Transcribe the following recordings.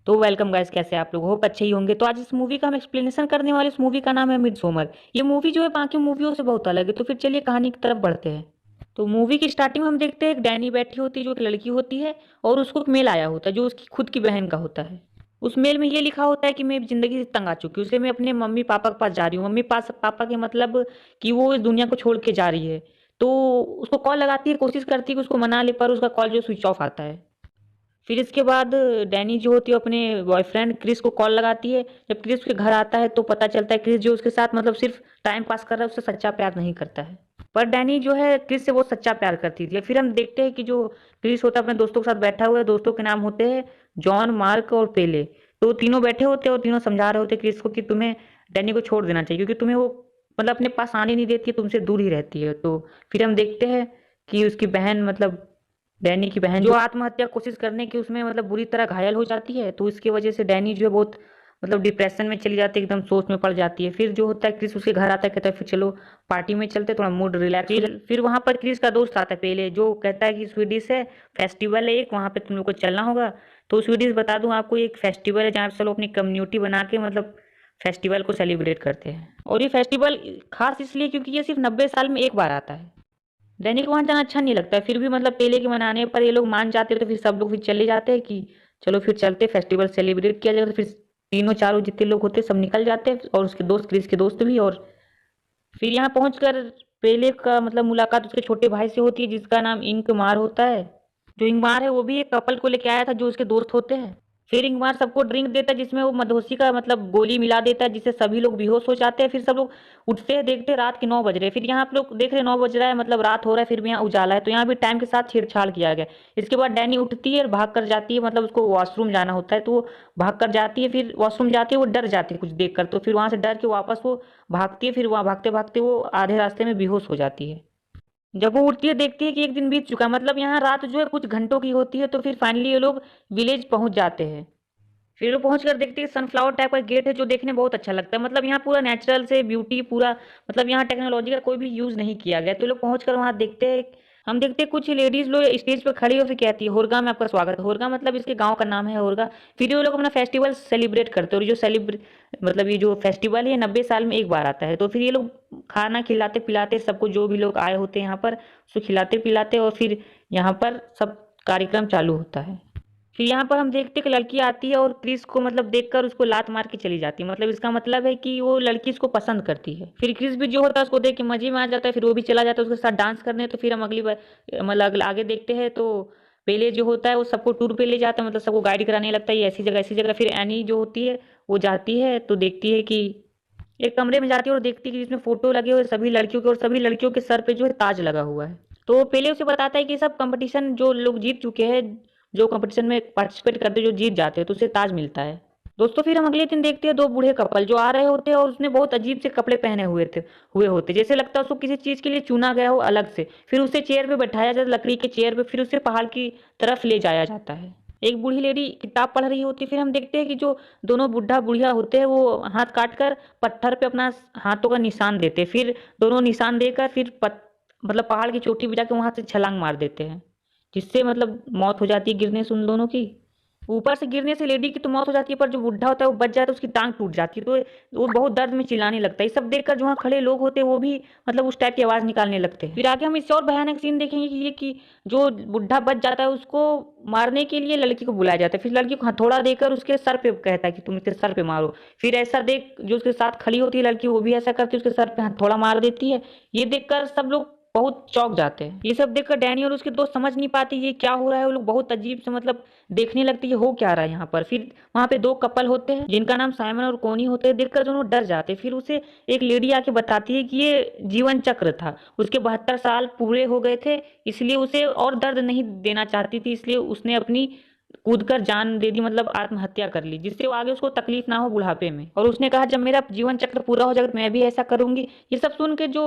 तो welcome guys, कैसे आप लोग? होप अच्छे ही होंगे। तो आज इस मूवी का हम एक्सप्लेनेशन करने वाले। इस मूवी का नाम है मिडसोमर। ये मूवी जो है बाकी मूवियों से बहुत अलग है। तो फिर चलिए कहानी की तरफ बढ़ते हैं। तो मूवी की स्टार्टिंग में हम देखते हैं एक डैनी बैठी होती है जो एक लड़की होती है, और उसको एक मेल आया होता है जो उसकी खुद की बहन का होता है। उस मेल में ये लिखा होता है कि मैं जिंदगी से तंग आ चुकी हूँ, इसलिए मैं अपने मम्मी पापा के पास जा रही हूँ। मम्मी पास पापा के मतलब कि वो इस दुनिया को छोड़ के जा रही है। तो उसको कॉल लगाती है, कोशिश करती है कि उसको मना ले, पर उसका कॉल जो स्विच ऑफ आता है। फिर इसके बाद डैनी जो होती है अपने बॉयफ्रेंड क्रिस को कॉल लगाती है। जब क्रिस उसके घर आता है तो पता चलता है क्रिस जो उसके साथ मतलब सिर्फ टाइम पास कर रहा है, उससे सच्चा प्यार नहीं करता है। पर डैनी जो है क्रिस से बहुत सच्चा प्यार करती थी। फिर हम देखते हैं कि जो क्रिस होता है अपने दोस्तों के साथ बैठा हुआ है। दोस्तों के नाम होते हैं जॉन, मार्क और पेले। तो तीनों बैठे होते हैं और तीनों समझा रहे होते हैं क्रिस को कि तुम्हें डैनी को छोड़ देना चाहिए, क्योंकि तुम्हें वो मतलब अपने पास आने नहीं देती है, तुमसे दूर ही रहती है। तो फिर हम देखते हैं कि उसकी बहन मतलब डैनी की बहन जो आत्महत्या कोशिश करने की उसमें मतलब बुरी तरह घायल हो जाती है। तो इसकी वजह से डैनी जो है बहुत मतलब डिप्रेशन में चली जाती है, एकदम सोच में पड़ जाती है। फिर जो होता है क्रिस उसके घर आता है, कहता है फिर चलो पार्टी में चलते, थोड़ा मूड रिलैक्स हो जाए। फिर वहां पर क्रिस का दोस्त आता है पहले, जो कहता है कि स्वीडिश है, फेस्टिवल है एक, वहां पे तुम लोग को चलना होगा। तो स्वीडिश बता दूं आपको, एक फेस्टिवल है जहाँ पे सब लोग अपनी कम्युनिटी बना के मतलब फेस्टिवल को सेलिब्रेट करते हैं। और ये फेस्टिवल खास इसलिए क्योंकि ये सिर्फ 90 साल में एक बार आता है। दैनिक वहां जाना अच्छा नहीं लगता है, फिर भी मतलब पेले के मनाने पर ये लोग मान जाते हैं। तो फिर सब लोग फिर चले जाते हैं कि चलो फिर चलते, फेस्टिवल सेलिब्रेट किया जाएगा। तो फिर तीनों चारों जितने लोग होते हैं सब निकल जाते हैं, और उसके दोस्त क्रिस के दोस्त भी। और फिर यहाँ पहुंचकर पेले का मतलब मुलाकात उसके छोटे भाई से होती है जिसका नाम इंकमार होता है। जो इंकमार है वो भी एक कपल को लेके आया था जो उसके दोस्त होते हैं। फिर इंकमार सबको ड्रिंक देता है जिसमें वो मदहोशी का मतलब गोली मिला देता है, जिससे सभी लोग बेहोश हो जाते हैं। फिर सब लोग उठते हैं, देखते हैं रात के 9 बज रहे हैं। फिर यहाँ आप लोग देख रहे हैं 9 बज रहा है मतलब रात हो रहा है, फिर भी यहाँ उजाला है। तो यहाँ भी टाइम के साथ छेड़छाड़ किया गया। इसके बाद डैनी उठती है और भाग कर जाती है, मतलब उसको वॉशरूम जाना होता है तो वो भाग कर जाती है। फिर वॉशरूम जाती है, वो डर जाती है कुछ देख कर। तो फिर वहां से डर के वापस वो भागती है। फिर वहां भागते भागते वो आधे रास्ते में बेहोश हो जाती है। जब वो उठती है देखती है कि एक दिन बीत चुका है, मतलब यहाँ रात जो है कुछ घंटों की होती है। तो फिर फाइनली ये लोग विलेज पहुंच जाते हैं। फिर वो पहुंच कर देखते हैं सनफ्लावर टाइप का गेट है जो देखने बहुत अच्छा लगता है। मतलब यहाँ पूरा नेचुरल से ब्यूटी पूरा, मतलब यहाँ टेक्नोलॉजी का कोई भी यूज नहीं किया गया। तो लोग पहुंच कर वहां देखते हैं, हम देखते हैं कुछ लेडीज लोग स्टेज पर खड़ी होकर कहती है होरगा में आपका स्वागत है। होरगा मतलब इसके गांव का नाम है होरगा। फिर ये लोग अपना फेस्टिवल सेलिब्रेट करते हैं। और जो सेलिब्रेट मतलब ये जो फेस्टिवल है 90 साल में एक बार आता है। तो फिर ये लोग खाना खिलाते पिलाते सबको, जो भी लोग आए होते हैं यहाँ पर उसको खिलाते पिलाते, और फिर यहाँ पर सब कार्यक्रम चालू होता है। फिर यहाँ पर हम देखते हैं कि लड़की आती है और क्रिस को मतलब देखकर उसको लात मार के चली जाती है। मतलब इसका मतलब है कि वो लड़की इसको पसंद करती है। फिर क्रिस भी जो होता है उसको देख के मजे में आ जाता है, फिर वो भी चला जाता है उसके साथ डांस करने। तो फिर हम अगली बार मतलब आगे देखते हैं तो पहले जो होता है वो सबको टूर पे ले जाता है, मतलब सबको गाइड कराने लगता है ये ऐसी जगह ऐसी जगह। फिर एनी जो होती है वो जाती है तो देखती है कि एक कमरे में जाती है और देखती है कि जिसमें फोटो लगे हुए सभी लड़कियों के, और सभी लड़कियों के सर पे जो है ताज लगा हुआ है। तो पहले उसे बताता है कि सब कंपटीशन जो लोग जीत चुके हैं, जो कंपटीशन में पार्टिसिपेट करते हैं जो जीत जाते हैं तो उसे ताज मिलता है। दोस्तों फिर हम अगले दिन देखते हैं दो बूढ़े कपल जो आ रहे होते हैं, और उसने बहुत अजीब से कपड़े पहने हुए होते, जैसे लगता है उसको किसी चीज के लिए चुना गया हो अलग से। फिर उसे चेयर पे बैठाया जाता है, लकड़ी के चेयर पे। फिर उसे पहाड़ की तरफ ले जाया जाता है। एक बूढ़ी लेडी किताब पढ़ रही होती है। फिर हम देखते हैं कि जो दोनों बुढ़ा बुढ़िया होते हैं वो हाथ काट कर पत्थर पे अपना हाथों का निशान देते हैं। फिर दोनों निशान देकर फिर मतलब पहाड़ की चोटी पे जाके वहां से छलांग मार देते हैं, जिससे मतलब मौत हो जाती है गिरने से उन दोनों की। ऊपर से गिरने से लेडी की तो मौत हो जाती है, पर जो बुढ़ा होता है वो बच जाता है, उसकी टांग टूट जाती है। तो वो बहुत दर्द में चिल्लाने लगता है। ये सब देखकर जो वहाँ खड़े लोग होते हैं वो भी मतलब उस टाइप की आवाज निकालने लगते हैं। फिर आगे हम इससे और भयानक सीन देखेंगे कि ये कि जो बुढ़ा बच जाता है उसको मारने के लिए लड़की को बुलाया जाता है। फिर लड़की को हथौड़ा देकर उसके सर पे कहता है कि तुम इसके सर पे मारो। फिर ऐसा देख जो उसके साथ खड़ी होती है लड़की वो भी ऐसा करती है, उसके सर पे हथौड़ा मार देती है। ये देखकर सब लोग बहुत चौंक जाते हैं। ये सब देखकर डैनी और उसके दोस्त समझ नहीं पाते ये क्या हो रहा है। वो लोग बहुत अजीब से मतलब देखने लगते हैं ये हो क्या रहा है यहाँ पर। फिर वहां पे दो कपल होते हैं जिनका नाम साइमन और कोनी होते हैं। देखकर दोनों डर जाते हैं। फिर उसे एक लेडी आके बताती है कि ये जीवन चक्र था, उसके 72 साल पूरे हो गए थे, इसलिए उसे और दर्द नहीं देना चाहती थी, इसलिए उसने अपनी कूद कर जान दे दी, मतलब आत्महत्या कर ली, जिससे वो आगे उसको तकलीफ ना हो बुढ़ापे में। और उसने कहा जब मेरा जीवन चक्र पूरा हो जाएगा तो मैं भी ऐसा करूंगी। ये सब सुन के जो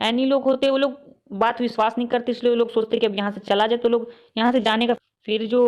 एनी लोग होते हैं वो लोग बात विश्वास नहीं करते, इसलिए वो लोग सोचते हैं कि अब यहाँ से चला जाए। तो लोग यहाँ से जाने का, फिर जो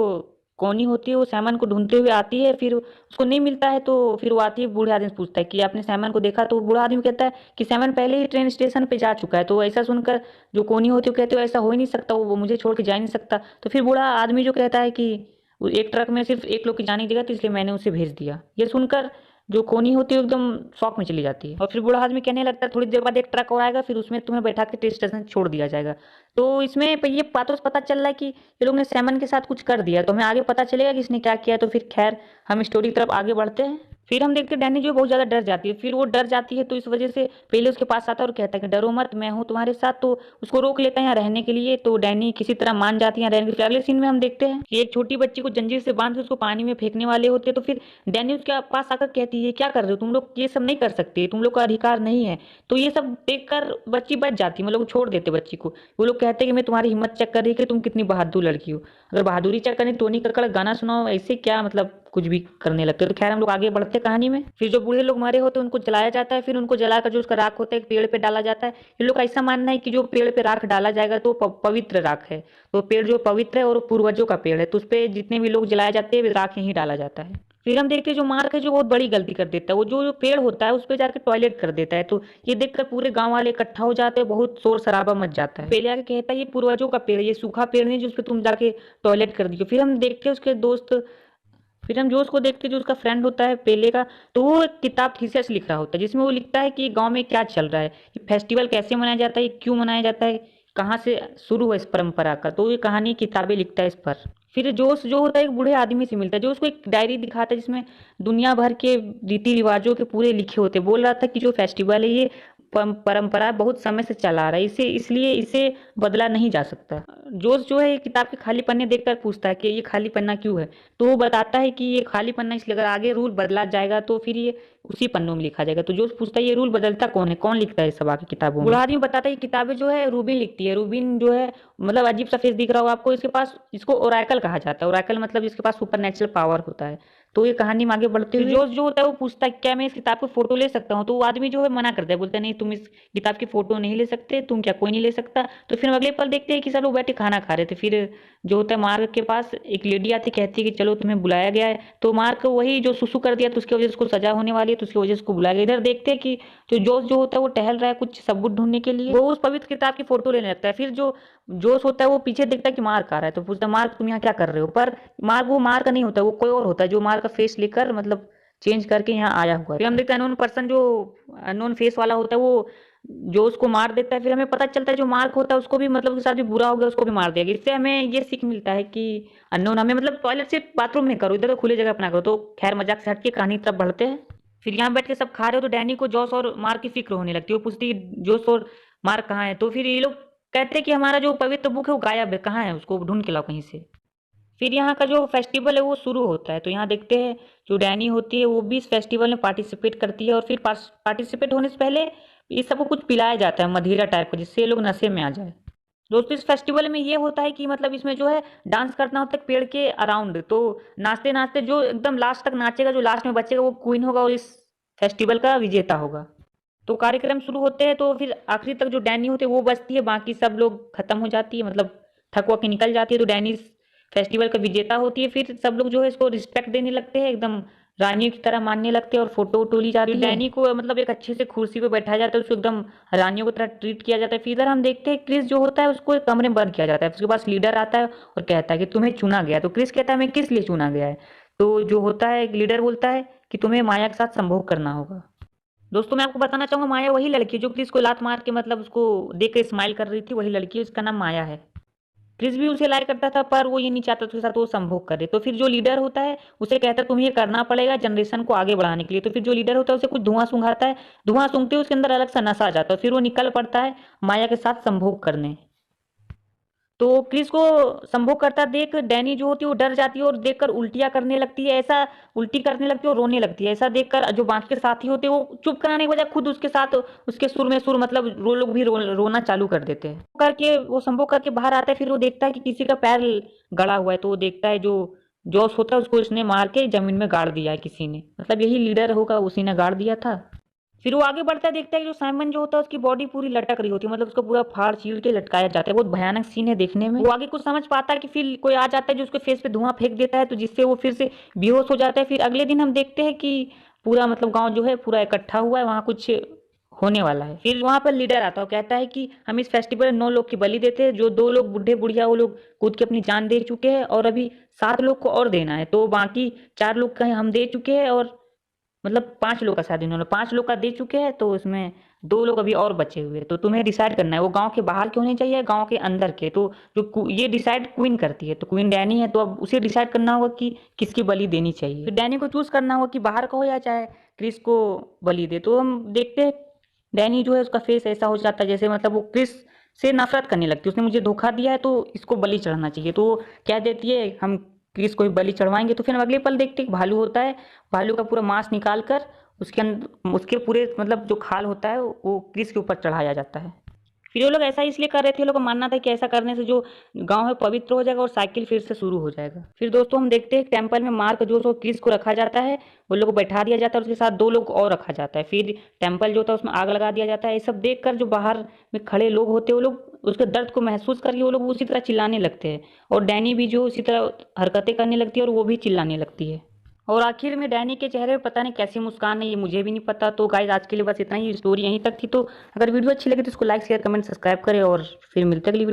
कोनी होती है वो सैमन को ढूंढते हुए आती है। फिर उसको नहीं मिलता है तो फिर वो आती है, बूढ़े आदमी से पूछता है कि आपने सैमन को देखा? तो बूढ़ा आदमी कहता है कि सैमन पहले ही ट्रेन स्टेशन पे जा चुका है। तो ऐसा सुनकर जो कोनी होती है वो कहते हो ऐसा हो ही नहीं सकता, वो मुझे छोड़ के जा ही नहीं सकता। तो फिर बूढ़ा आदमी जो कहता है कि एक ट्रक में सिर्फ एक लोग की जाने की जगह थी, इसलिए मैंने उसे भेज दिया। ये सुनकर जो कोनी होती है एकदम शॉक में चली जाती है और फिर बूढ़ा आदमी कहने लगता है थोड़ी देर बाद एक ट्रक और आएगा, फिर उसमें तुम्हें बैठा के ट्रेन स्टेशन छोड़ दिया जाएगा। तो इसमें ये बातों से पता चल रहा है कि ये लोग ने सैमन के साथ कुछ कर दिया, तो हमें आगे पता चलेगा कि इसने क्या किया। तो फिर खैर हम स्टोरी की तरफ आगे बढ़ते हैं। फिर हम देखते हैं डैनी जो बहुत ज़्यादा डर जाती है। फिर वो डर जाती है तो इस वजह से पहले उसके पास आता है और कहता है कि डरो मत, मैं हूँ तुम्हारे साथ। तो उसको रोक लेता है यहाँ रहने के लिए। तो डैनी किसी तरह मान जाती है यहाँ रहने के लिए। अगले सीन में हम देखते हैं कि एक छोटी बच्ची को जंजीर से बांध के उसको पानी में फेंकने वाले होते हैं। तो फिर डैनी उसके पास आकर कहती है क्या कर रहे हो तुम लोग, ये सब नहीं कर सकते, तुम लोग का अधिकार नहीं है। तो ये सब देखकर बच्ची बच जाती है, मतलब वो छोड़ देते बच्ची को। वो लोग कहते हैं कि मैं तुम्हारी हिम्मत चेक कर रही कि तुम कितनी बहादुर लड़की हो, अगर बहादुरी चेक करनी टोनी कक्कड़ गाना सुनाओ, ऐसे क्या मतलब कुछ भी करने लगते हैं। तो खैर हम लोग आगे बढ़ते हैं कहानी में। फिर जो बूढ़े लोग मरे होते हैं उनको जलाया जाता है। फिर उनको जलाकर जो उसका राख होता है एक पेड़ पे डाला जाता है। ये लोग का ऐसा मानना है कि जो पेड़ पे राख डाला जाएगा तो पवित्र राख है। तो पेड़ जो पवित्र है और वो पूर्वजों का पेड़ है, तो उस पे जितने भी लोग जलाए जाते हैं राख यहीं डाला जाता है। फिर हम देखते हैं जो मार्क है जो बहुत बड़ी गलती कर देता है, वो जो पेड़ होता है उस पे जाकर टॉयलेट कर देता है। तो ये देखकर पूरे गांव वाले इकट्ठा हो जाते हैं, बहुत शोर शराबा मच जाता है। पहले आके कहता है ये पूर्वजों का पेड़ है, ये सूखा पेड़ नहीं जिस पे तुम जाके टॉयलेट कर दियो। फिर हम देखते हैं उसके दोस्त, फिर हम जो उसको देखते हैं जो उसका फ्रेंड होता है पेले का, तो वो एक किताब थीसिस लिख रहा होता है जिसमें वो लिखता है कि गांव में क्या चल रहा है, ये फेस्टिवल कैसे मनाया जाता है, क्यों मनाया जाता है, कहाँ से शुरू हुआ इस परंपरा का। तो ये कहानी किताबें लिखता है इस पर। फिर जोश जो होता है एक बूढ़े आदमी से मिलता है जो उसको एक डायरी दिखाता है जिसमें दुनिया भर के रीति रिवाजों के पूरे लिखे होते हैं। बोल रहा था कि जो फेस्टिवल है ये परंपरा बहुत समय से चला आ रहा है, इसे इसलिए इसे बदला नहीं जा सकता। जोश जो है ये किताब के खाली पन्ने देखकर पूछता है कि ये खाली पन्ना क्यों है। तो वो बताता है कि ये खाली पन्ना इसलिए अगर आगे रूल बदला जाएगा तो फिर ये उसी पन्नों में लिखा जाएगा। तो जोश पूछता है ये रूल बदलता कौन है, कौन लिखता है ये सब आगे किताबों में। बूढ़ा आदमी बताता है ये किताबें जो है रूबिन लिखती है। रूबिन जो है मतलब अजीब सा फेस दिख रहा होगा आपको, इसके पास इसको ओरेकल कहा जाता है। ओरेकल मतलब जिसके पास सुपर नेचुरल पावर होता है। तो ये कहानी में आगे बढ़ते हुए जोश जो होता है वो पूछता है क्या मैं इस किताब की फोटो ले सकता हूँ। तो वो आदमी जो है मना करता है, बोलता है नहीं तुम इस किताब की फोटो नहीं ले सकते, तुम क्या कोई नहीं ले सकता। तो फिर अगले पल देखते हैं कि सब लोग बैठे खाना खा रहे थे। फिर जो होता है मार्ग के पास एक लेडी आती कहती है कि चलो तुम्हें बुलाया गया है। तो मार्ग वही जो सुसु कर दिया तो उसकी वजह से उसको सजा होने वाली है, तो उसकी वजह से उसको बुलाया गया। इधर देखते हैं कि जो जोश जो होता है वो टहल रहा है कुछ सबूत ढूंढने के लिए, वो उस पवित्र किताब की फोटो लेने लगता है। फिर जो जोश होता है वो पीछे देखता है कि मार्क आ रहा है, तो पूछता है मार्क तुम यहाँ क्या कर रहे हो। पर मार्क वो मार्क नहीं होता, वो कोई और होता है जो मार्क का फेस लेकर मतलब चेंज करके यहाँ आया हुआ है। फिर हम देखते हैं अननोन पर्सन जो अननोन फेस वाला होता है वो जो उसको मार देता है। फिर हमें पता चलता है जो मार्क होता है उसको भी मतलब उसके साथ भी बुरा हो गया, उसको भी मार दिया गया। इससे हमें ये सीख मिलता है कि अननोन हमें मतलब टॉयलेट से बाथरूम में करो, इधर तो खुली जगह अपना करो। तो खैर मजाक से हटके कहानी की तरफ बढ़ते हैं। फिर यहाँ बैठ के सब खा रहे हो तो डैनी को जॉस और मार्क की फिक्र होने लगती है। वो पूछती है जॉस और मार्क कहाँ है। तो फिर ये लोग कहते हैं कि हमारा जो पवित्र बुक है वो गायब है, कहाँ है, उसको ढूंढ के लाओ कहीं से। फिर यहाँ का जो फेस्टिवल है वो शुरू होता है। तो यहाँ देखते हैं जो डैनी होती है वो भी इस फेस्टिवल में पार्टिसिपेट करती है। और फिर पार्टिसिपेट होने से पहले ये सबको कुछ पिलाया जाता है मदिरा टाइप का, जिससे ये लोग नशे में आ जाए। दोस्तों इस फेस्टिवल में ये होता है कि मतलब इसमें जो है डांस करना होता है पेड़ के अराउंड। तो नाचते नाचते जो एकदम लास्ट तक नाचेगा, जो लास्ट में बचेगा वो क्वीन होगा और इस फेस्टिवल का विजेता होगा। तो कार्यक्रम शुरू होते हैं। तो फिर आखिरी तक जो डैनी होती है वो बचती है, बाकी सब लोग खत्म हो जाती है, मतलब थक वक के निकल जाती है। तो डैनी फेस्टिवल का विजेता होती है। फिर सब लोग जो है इसको रिस्पेक्ट देने लगते हैं, एकदम रानियों की तरह मानने लगते हैं और फोटो वोटो ली जाती है। डैनी को मतलब एक अच्छे से कुर्सी पे बैठाया जाता है, उसको एकदम रानियों की तरह ट्रीट किया जाता है। फिर इधर हम देखते हैं क्रिस जो होता है उसको एक कमरे में बंद किया जाता है। उसके पास लीडर आता है और कहता है कि तुम्हें चुना गया है। तो क्रिस कहता है मैं किस लिए चुना गया है। तो जो होता है लीडर बोलता है कि तुम्हें माया के साथ संभोग करना होगा। दोस्तों मैं आपको बताना चाहूंगा माया वही लड़की है जो क्रिस को लात मार के मतलब उसको देख के स्माइल कर रही थी, वही लड़की है, उसका नाम माया है। क्रिस भी उसे लाइक करता था पर वो ये नहीं चाहता उसके साथ वो संभोग करे। तो फिर जो लीडर होता है उसे कहता है तुम्हें ये करना पड़ेगा जनरेशन को आगे बढ़ाने के लिए। तो फिर जो लीडर होता है उसे कुछ धुआं सूंघाता है, धुआं सूंघते ही उसके अंदर अलग सा नशा आ जाता है। फिर वो निकल पड़ता है माया के साथ संभोग करने। तो क्रिस को संभोग करता देख डैनी जो होती है वो डर जाती है और देखकर उल्टियां करने लगती है, ऐसा उल्टी करने लगती है और रोने लगती है। ऐसा देखकर जो बाकी के साथी होते हैं वो चुप कराने के बजाय खुद उसके साथ उसके सुर में सुर मतलब वो लोग भी रोना चालू कर देते हैं। करके वो संभोग करके बाहर आता है। फिर वो देखता है कि किसी का पैर गड़ा हुआ है। तो वो देखता है जो जॉस होता है उसको इसने मार के जमीन में गाड़ दिया है किसी ने, मतलब यही लीडर होगा उसी ने गाड़ दिया था। फिर वो आगे बढ़ता है, देखता है कि जो साइमन जो होता है उसकी बॉडी पूरी लटक रही होती है, मतलब उसको पूरा फाड़ चीर के लटकाया जाता है। बहुत भयानक सीन है देखने में। वो आगे कुछ समझ पाता है कि फिर कोई आ जाता है जो उसके फेस पे धुआं फेंक देता है, तो जिससे वो फिर से बेहोश हो जाता है। फिर अगले दिन हम देखते हैं कि पूरा मतलब गांव जो है पूरा इकट्ठा हुआ है, वहाँ कुछ होने वाला है। फिर वहाँ पर लीडर आता है और कहता है कि हम इस फेस्टिवल में 9 लोग की बलि देते हैं, जो 2 लोग बूढ़े बुढ़िया वो लोग कूद के अपनी जान दे चुके हैं और अभी 7 लोग को और देना है। तो बाकी 4 लोग का हम दे चुके हैं और मतलब 5 लोग का शायद इन्होंने 5 लोग का दे चुके हैं, तो उसमें 2 लोग अभी और बचे हुए हैं। तो तुम्हें डिसाइड करना है वो गाँव के बाहर के होने चाहिए, गाँव के अंदर के। तो जो ये डिसाइड क्वीन करती है, तो क्वीन डैनी है, तो अब उसे डिसाइड करना होगा कि किसकी बलि देनी चाहिए। फिर डैनी को चूज करना होगा कि बाहर का हो या चाहे क्रिस को बलि दे। तो हम देखते हैं डैनी जो है उसका फेस ऐसा हो जाता है जैसे मतलब वो क्रिस से नफरत करने लगती है। उसने मुझे धोखा दिया है तो इसको बलि चढ़ाना चाहिए। तो वो कह देती है हम क्रिस को ही बलि चढ़वाएंगे। तो फिर हम अगले पल देखते हैं भालू होता है, भालू का पूरा मांस निकाल कर उसके अंदर उसके पूरे मतलब जो खाल होता है वो क्रिस के ऊपर चढ़ाया जाता है। फिर वो लोग ऐसा इसलिए कर रहे थे, लोग का मानना था कि ऐसा करने से जो गांव है पवित्र हो जाएगा और साइकिल फिर से शुरू हो जाएगा। फिर दोस्तों हम देखते हैं टेम्पल में मार्क जो सो क्रिस को रखा जाता है, वो लोग को बैठा दिया जाता है, उसके साथ 2 लोग और रखा जाता है। फिर टेम्पल जो था उसमें आग लगा दिया जाता है। ये सब देख कर जो बाहर में खड़े लोग होते हैं वो लोग उसके दर्द को महसूस करके वो लोग उसी तरह चिल्लाने लगते हैं और डैनी भी जो उसी तरह हरकतें करने लगती है और वो भी चिल्लाने लगती है। और आखिर में डैनी के चेहरे पे पता नहीं कैसी मुस्कान है, ये मुझे भी नहीं पता। तो गाइस आज के लिए बस इतना ही, स्टोरी यहीं तक थी। तो अगर वीडियो अच्छी लगे तो इसको लाइक शेयर कमेंट सब्सक्राइब करें और फिर मिलते हैं अगली